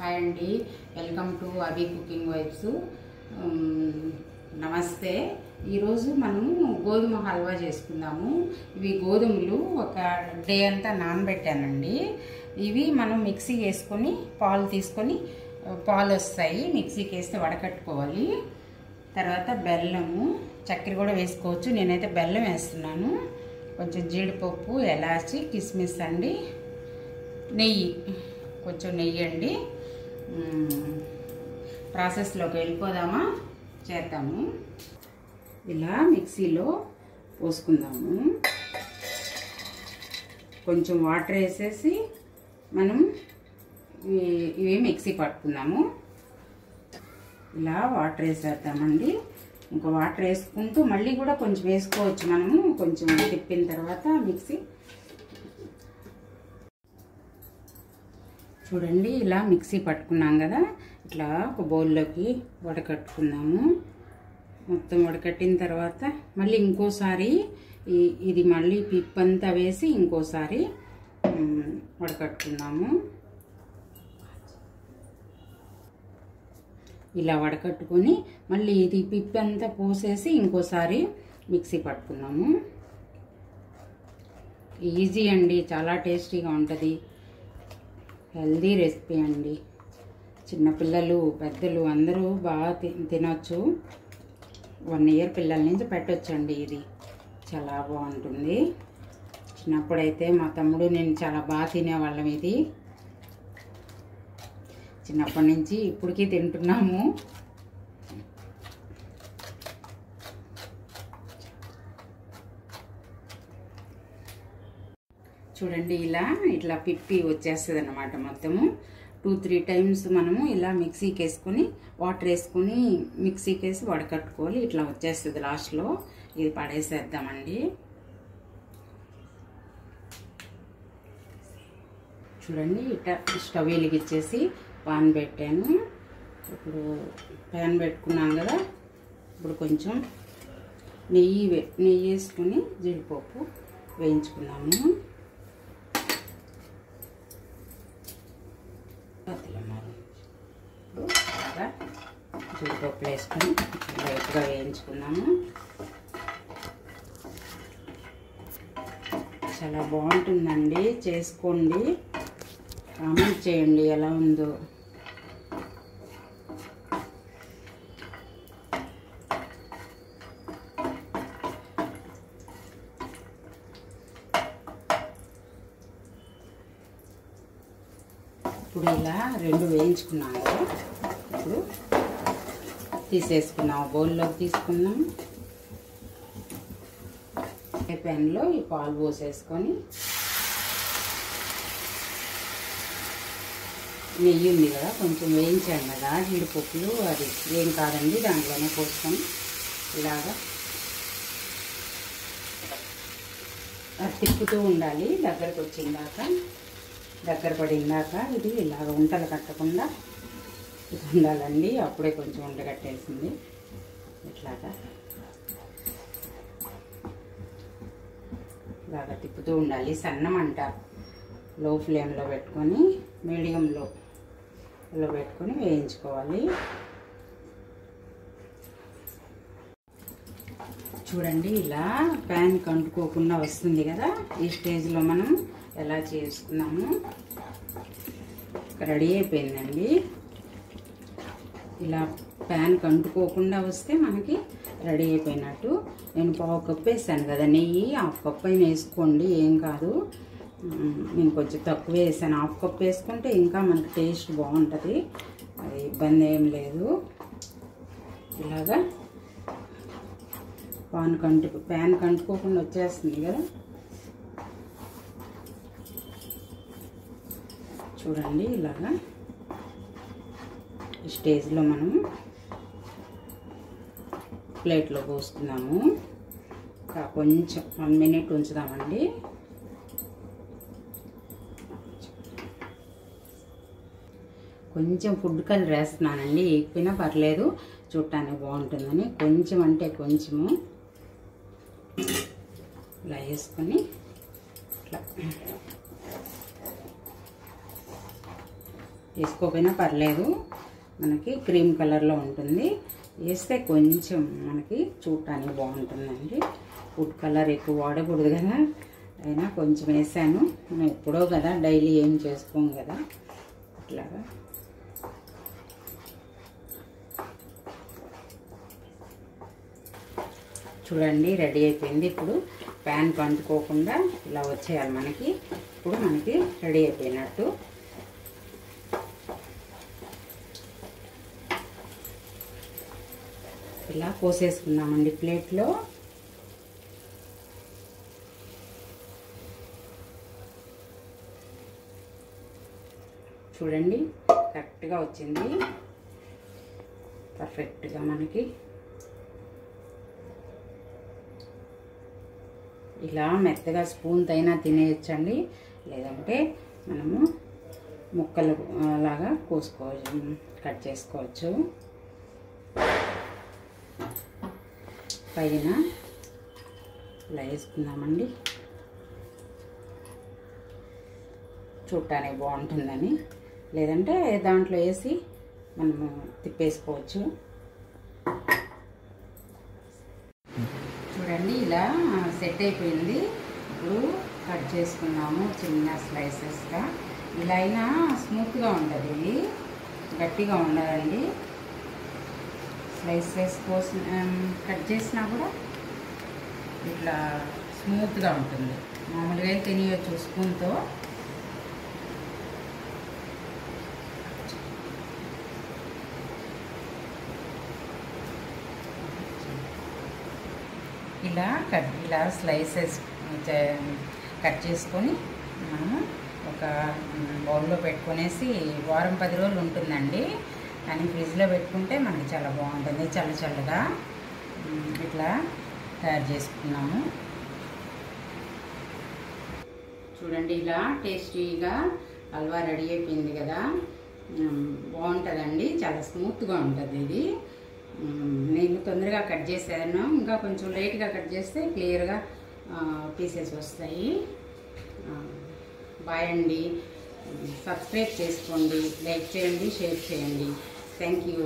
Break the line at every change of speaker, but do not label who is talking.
Hi అండి, welcome to Abhi cooking vibes. నమస్తే. ఈరోజు మనము గోధుమ హల్వా చేసుకుందాము. ఇవి గోధుమలు ఒక డే అంతా నానబెట్టానండి. ఇవి మనం మిక్సీ వేసుకొని పాలు తీసుకొని పాలు వస్తాయి, మిక్సీకి వేస్తే వడకట్టుకోవాలి. తర్వాత బెల్లము, చక్కెర కూడా వేసుకోవచ్చు. నేనైతే బెల్లం వేస్తున్నాను. కొంచెం జీడిపప్పు, ఎలాచి, కిస్మిస్ అండి, నెయ్యి, కొంచెం నెయ్యి అండి. ప్రాసెస్లోకి వెళ్ళిపోదామా? చేద్దాము. ఇలా మిక్సీలో పోసుకుందాము. కొంచెం వాటర్ వేసేసి మనం ఇవి మిక్సీ పట్టుకుందాము. ఇలా వాటర్ వేసేద్దామండి. ఇంకా వాటర్ వేసుకుంటూ మళ్ళీ కూడా కొంచెం వేసుకోవచ్చు మనము. కొంచెం తిప్పిన తర్వాత మిక్సీ చూడండి, ఇలా మిక్సీ పట్టుకున్నాం కదా, ఇట్లా ఒక బౌల్లోకి వడకట్టుకుందాము. మొత్తం వడకట్టిన తర్వాత మళ్ళీ ఇంకోసారి ఇది మళ్ళీ పిప్పంతా వేసి ఇంకోసారి వడకట్టుకుందాము. ఇలా వడకట్టుకొని మళ్ళీ ఇది పిప్పంతా పోసేసి ఇంకోసారి మిక్సీ పట్టుకుందాము. ఈజీ అండి, చాలా టేస్టీగా ఉంటుంది. హెల్దీ రెసిపీ అండి. చిన్నపిల్లలు, పెద్దలు అందరూ బాగా తినొచ్చు. 1 ఇయర్ పిల్లల నుంచి పెట్టొచ్చండి. ఇది చాలా బాగుంటుంది. చిన్నప్పుడైతే మా తమ్ముడు నేను చాలా బాగా తినేవాళ్ళం. ఇది చిన్నప్పటి నుంచి ఇప్పటికీ తింటున్నాము. చూడండి, ఇట్లా పిప్పి వచ్చేస్తుంది అన్నమాట. మొత్తము 2-3 టైమ్స్ మనము ఇలా మిక్సీకి వేసుకొని వాటర్ వేసుకొని మిక్సీకి వేసి వడకట్టుకోవాలి. ఇట్లా వచ్చేస్తుంది. లాస్ట్లో ఇది పడేసేద్దామండి. చూడండి, ఇట్లా స్టవ్ వెలిగించేసి పాన్ పెట్టాను. ఇప్పుడు పాన్ పెట్టుకున్నాం కదా, ఇప్పుడు కొంచెం నెయ్యి వేసుకొని జీడిపప్పు వేయించుకున్నాము. బాగా జీడిపప్పు వేసుకొని లైట్గా వేయించుకున్నాము. చాలా బాగుంటుందండి, చేసుకోండి, కామెంట్ చేయండి ఎలా ఉందో. ఇప్పుడు ఇలా 2 వేయించుకున్నాం కదా, ఇప్పుడు తీసేసుకున్నాం, బౌల్లోకి తీసుకున్నాం. ప్యాన్లో ఈ పాలు పోసేసుకొని నెయ్యి ఉంది కదా, కొంచెం వేయించాం కదా జీడిపప్పులు, అది ఏం కాదండి, దాంట్లోనే పోసుకొని ఇలాగా అది తిప్పుతూ ఉండాలి. దగ్గరకు వచ్చిందాక, దగ్గర పడిందాక ఇది ఇలాగ ఉంటలు కట్టకుండా ఇది ఉండాలండి. అప్పుడే కొంచెం ఉంట కట్టేసింది. ఇట్లాగా ఇలాగా తిప్పుతూ ఉండాలి. సన్నమంట లో ఫ్లేమ్లో పెట్టుకొని మీడియంలో పెట్టుకొని వేయించుకోవాలి. చూడండి, ఇలా ప్యాన్ కంటుకోకుండా వస్తుంది కదా, ఈ స్టేజ్లో మనం ఎలా చేసుకున్నాము. రెడీ అయిపోయిందండి. ఇలా ప్యాన్ కంటుకోకుండా వస్తే మనకి రెడీ అయిపోయినట్టు. నేను 1/2 కప్పు వేసాను కదా నెయ్యి, 1/2 కప్పు అయినా వేసుకోండి, ఏం కాదు. నేను కొంచెం తక్కువ వేసాను. 1/2 కప్పు వేసుకుంటే ఇంకా మనకి టేస్ట్ బాగుంటుంది, అది ఇబ్బంది ఏం లేదు. ఇలాగా ప్యాన్ కంటుకోకుండా వచ్చేస్తుంది కదా. చూడండి, ఇలాగా ఈ స్టేజ్లో మనం ప్లేట్లో పోసుకున్నాము. కొంచెం 1 మినిట్ ఉంచుదామండి. కొంచెం ఫుడ్ కలర్ వేస్తున్నానండి, వేయకపోయినా పర్లేదు, చూడటానికి బాగుంటుందని. కొంచెం అంటే కొంచెము ఇలా వేసుకొని ఇట్లా వేసుకోకపోయినా పర్లేదు, మనకి క్రీమ్ కలర్లో ఉంటుంది. వేస్తే కొంచెం మనకి చూడటానికి బాగుంటుందండి. ఫుడ్ కలర్ ఎక్కువ వాడకూడదు కదా, అయినా కొంచెం వేసాను. మనం ఎప్పుడో కదా, డైలీ ఏం చేసుకోము కదా, ఇట్లాగా. చూడండి రెడీ అయిపోయింది. ఇప్పుడు ప్యాన్ అంటుకోకుండా ఇలా వచ్చేయాలి మనకి. ఇప్పుడు మనకి రెడీ అయిపోయినట్టు. ఇలా పోసేసుకున్నామండి ప్లేట్లో. చూడండి కరెక్ట్గా వచ్చింది, పర్ఫెక్ట్గా మనకి. ఇలా మెత్తగా స్పూన్తో అయినా తినేయచ్చండి, లేదంటే మనము ముక్కలు లాగా కోసుకోవచ్చు, కట్ చేసుకోవచ్చు. పైన ఇలా వేసుకుందామండి, చూడటానికి బాగుంటుందని. లేదంటే దాంట్లో వేసి మనము తిప్పేసుకోవచ్చు. చూడండి ఇలా సెట్ అయిపోయింది. ఇప్పుడు కట్ చేసుకున్నాము చిన్న స్లైసెస్గా. ఇలా అయినా స్మూత్గా ఉంటుంది, ఇది గట్టిగా ఉండదండి. స్లైసెస్ కోసం కట్ చేసినా కూడా ఇట్లా స్మూత్గా ఉంటుంది. మామూలుగా తినేయచ్చు స్పూన్తో. ఇలా స్లైసెస్ కట్ చేసుకొని మనము ఒక బౌల్లో పెట్టుకునేసి వారం 10 రోజులు ఉంటుందండి. కానీ ఫ్రిడ్జ్లో పెట్టుకుంటే మనకి చాలా బాగుంటుంది, చల్లగా. ఇట్లా తయారు చేసుకున్నాము. చూడండి ఇలా టేస్టీగా హల్వా రెడీ అయిపోయింది కదా, బాగుంటుందండి, చాలా స్మూత్గా ఉంటుంది ఇది. నేను తొందరగా కట్ చేశాను, ఇంకా కొంచెం లేట్గా కట్ చేస్తే క్లియర్గా పీసెస్ వస్తాయి. బాయ్ అండి. సబ్స్క్రైబ్ చేసుకోండి, లైక్ చేయండి, షేర్ చేయండి. Thank you.